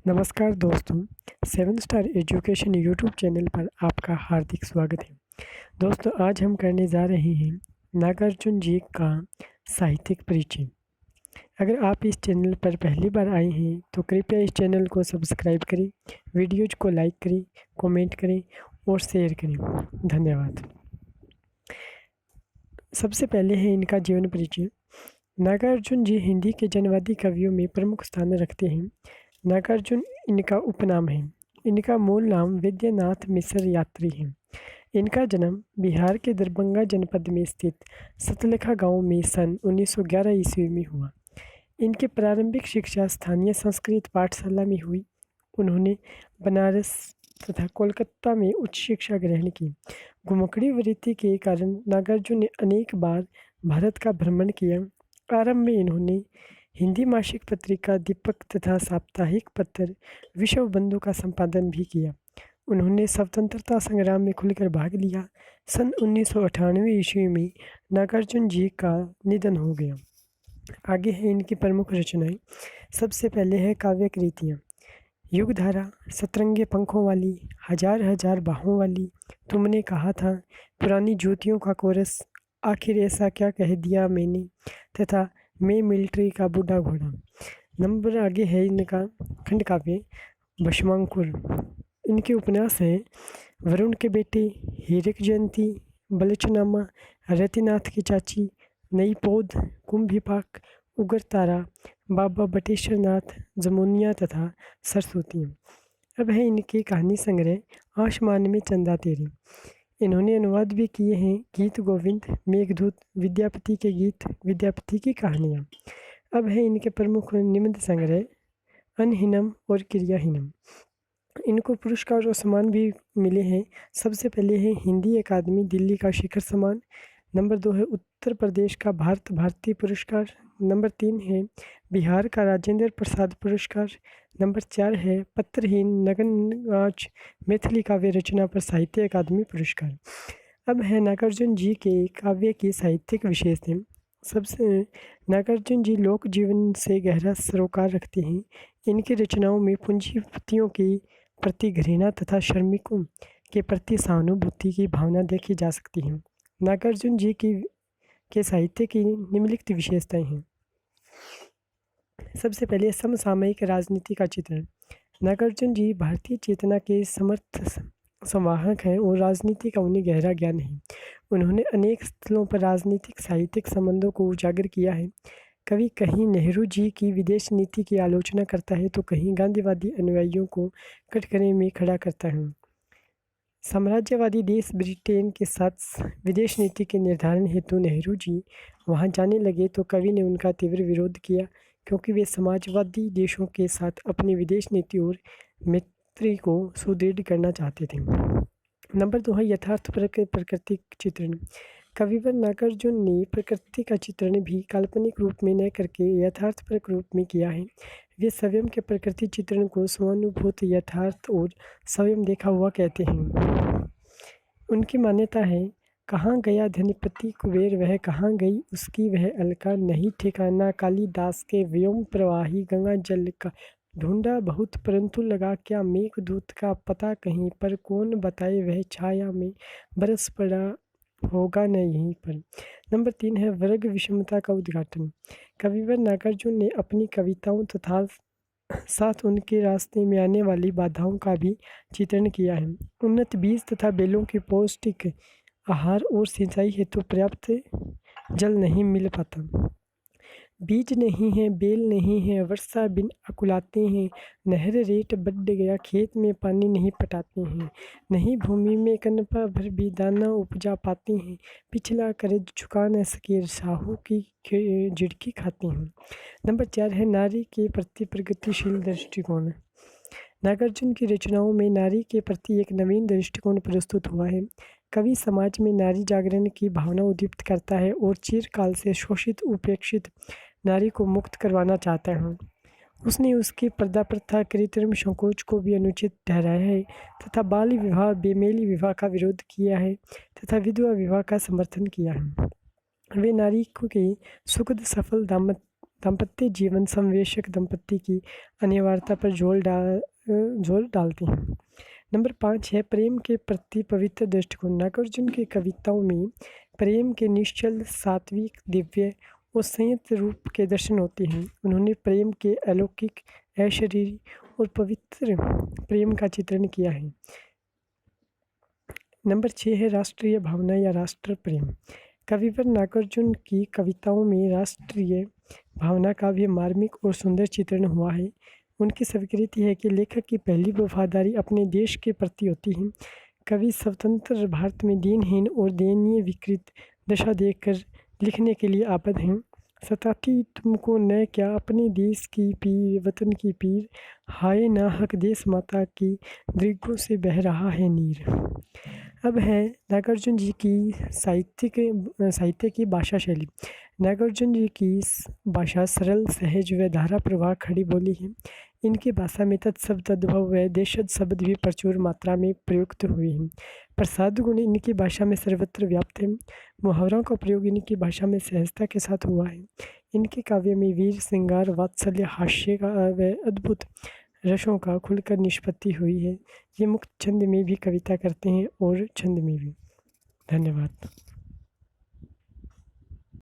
नमस्कार दोस्तों, 7 star education YouTube channel पर आपका हार्दिक स्वागत है। दोस्तों, आज हम करने जा रहे हैं नागार्जुन जी का साहित्यिक परिचय। अगर आप इस चैनल पर पहली बार आए हैं तो कृपया इस चैनल को सब्सक्राइब करें, वीडियोज को लाइक करें, कमेंट करें और शेयर करें। धन्यवाद। सबसे पहले है इनका जीवन परिचय। नागार्जुन जी हिंदी के जनवादी कवियों में प्रमुख स्थान रखते हैं। नागार्जुन इनका उपनाम है। इनका मूल नाम वैद्यनाथ मिश्र यात्री है। इनका जन्म बिहार के दरभंगा जनपद में स्थित सतलखा गांव में सन 1911 ईस्वी में हुआ। इनकी प्रारंभिक शिक्षा स्थानीय संस्कृत पाठशाला में हुई। उन्होंने बनारस तथा कोलकाता में उच्च शिक्षा ग्रहण की। घुमक्कड़ी वृत्ति के कारण नागार्जुन ने अनेक बार भारत का भ्रमण किया। आरंभ में इन्होंने हिंदी मासिक पत्रिका दीपक तथा साप्ताहिक पत्र विश्व बंधु का संपादन भी किया। उन्होंने स्वतंत्रता संग्राम में खुलकर भाग लिया। सन 1998 ईस्वी में नागार्जुन जी का निधन हो गया। आगे है इनकी प्रमुख रचनाएं। सबसे पहले है काव्य कृतियाँ। युगधारा, सतरंगे पंखों वाली, हजार हजार बाहों वाली, तुमने कहा था, पुरानी ज्योतियों का कोरस, आखिर ऐसा क्या कह दिया मैंने, तथा मैं मिलिट्री का बूढ़ा घोड़ा। नंबर आगे है इनका खंड काव्य भस्मांकुर। इनके उपन्यास हैं वरुण के बेटे, हीरक जयंती, बलचनामा, रतिनाथ की चाची, नई पौध, कुंभिपाक, उगर तारा, बाबा बटेश्वर नाथ, जमुनिया तथा सरस्वतियाँ। अब है इनके कहानी संग्रह आसमान में चंदा तेरे। इन्होंने अनुवाद भी किए हैं गीत गोविंद, मेघदूत, विद्यापति के गीत, विद्यापति की कहानियाँ। अब है इनके प्रमुख निबंध संग्रह अनहीनम और क्रियाहीनम। इनको पुरस्कार और सम्मान भी मिले हैं। सबसे पहले है हिंदी अकादमी दिल्ली का शिखर सम्मान। नंबर 2 है उत्तर प्रदेश का भारत भारती पुरस्कार। नंबर 3 है बिहार का राजेंद्र प्रसाद पुरस्कार। नंबर 4 है पत्रहीन नगनगाच मैथिली काव्य रचना पर साहित्य अकादमी पुरस्कार। अब है नागार्जुन जी के काव्य की साहित्यिक विशेषताएं। सबसे नागार्जुन जी लोक जीवन से गहरा सरोकार रखते हैं। इनकी रचनाओं में पूंजीपतियों के प्रति घृणा तथा श्रमिकों के प्रति सहानुभूति की भावना देखी जा सकती है। नागार्जुन जी के साहित्य की निम्नलिखित विशेषताएं हैं। सबसे पहले समसामयिक राजनीति का चित्रण। नागार्जुन जी भारतीय चेतना के समर्थ संवाहक हैं और राजनीति का उन्हें गहरा ज्ञान है। उन्होंने अनेक स्थलों पर राजनीतिक साहित्यिक संबंधों को उजागर किया है। कभी कहीं नेहरू जी की विदेश नीति की आलोचना करता है तो कहीं गांधीवादी अनुयायियों को कटघरे में खड़ा करता है। साम्राज्यवादी देश ब्रिटेन के साथ विदेश नीति के निर्धारण हेतु नेहरू जी वहां जाने लगे तो कवि ने उनका तीव्र विरोध किया, क्योंकि वे समाजवादी देशों के साथ अपनी विदेश नीति और मैत्री को सुदृढ़ करना चाहते थे। नंबर 2 है यथार्थ प्रकृति चित्रण। कविवर नागार्जुन ने प्रकृति का चित्रण भी काल्पनिक रूप में न करके यथार्थपरक रूप में किया है। वे स्वयं के प्रकृति चित्रण को स्वानुभूत, यथार्थ और स्वयं देखा हुआ कहते हैं। उनकी मान्यता है, कहाँ गया धनपति कुबेर, वह कहाँ गई उसकी वह अलका, नहीं ठिकाना कालिदास के व्योम प्रवाही गंगा जल का, ढूंढा बहुत परंतु लगा क्या मेघदूत का पता कहीं पर, कौन बताए वह छाया में बरस पड़ा होगा न यहीं पर। नंबर 3 है वर्ग विषमता का उद्घाटन। कविवर नागार्जुन ने अपनी कविताओं तथा साथ उनके रास्ते में आने वाली बाधाओं का भी चित्रण किया है। उन्नत बीज तथा बेलों के पौष्टिक आहार और सिंचाई हेतु पर्याप्त जल नहीं मिल पाता। बीज नहीं है, बेल नहीं है, वर्षा बिन अकुलाते हैं, नहर रेत बढ़ गया, खेत में पानी नहीं पटाते हैं, नहीं भूमि में कनपा भर भी दाना उपजा पाते हैं, पिछला कर्ज चुका न सके, साहू की झिड़की खाते हैं। नंबर 4 है नारी के प्रति प्रगतिशील दृष्टिकोण। नागार्जुन की रचनाओं में नारी के प्रति एक नवीन दृष्टिकोण प्रस्तुत हुआ है। कवि समाज में नारी जागरण की भावना उद्दीपित करता है और चिरकाल से शोषित उपेक्षित नारी को मुक्त करवाना चाहता है। उसने उसकी पर्दा प्रथा, कृत्रिम संकोच को भी अनुचित ठहराया है तथा बाल विवाह, बेमेली विवाह का विरोध किया है तथा विधवा विवाह का समर्थन किया है। वे नारी के सुखद सफल दाम्पत्य जीवन समवेशक दंपत्ति की अनिवार्यता पर जोर डालती हैं। नंबर 5 है प्रेम के प्रति पवित्र दृष्टिकोण। नागार्जुन की कविताओं में प्रेम के निश्चल, सात्विक, दिव्य और संयत रूप के दर्शन होते हैं। उन्होंने प्रेम के अलौकिक, अशरीरी और पवित्र प्रेम का चित्रण किया है। नंबर 6 है राष्ट्रीय भावना या राष्ट्र प्रेम। कविवर नागार्जुन की कविताओं में राष्ट्रीय भावना का भी मार्मिक और सुंदर चित्रण हुआ है। उनकी स्वीकृति है कि लेखक की पहली वफादारी अपने देश के प्रति होती है। कवि स्वतंत्र भारत में दीनहीन और दयनीय विकृत दशा देखकर लिखने के लिए आबद्ध हैं। सताती तुमको न क्या अपने देश की पीर, वतन की पीर, हाय ना हक देश माता की दृगों से बह रहा है नीर। अब है नागार्जुन जी की साहित्य की भाषा शैली। नागार्जुन जी की भाषा सरल, सहज व धारा प्रवाह खड़ी बोली है। इनकी भाषा में तत्शब्द, तद्भव व देशज शब्द भी प्रचुर मात्रा में प्रयुक्त हुए हैं। प्रसाद गुण इनकी भाषा में सर्वत्र व्याप्त है। मुहावरों का प्रयोग इनकी भाषा में सहजता के साथ हुआ है। इनके काव्य में वीर, श्रृंगार, वात्सल्य, हास्य का व अद्भुत रसों का खुलकर निष्पत्ति हुई है। ये मुक्त छंद में भी कविता करते हैं और छंद में भी। धन्यवाद।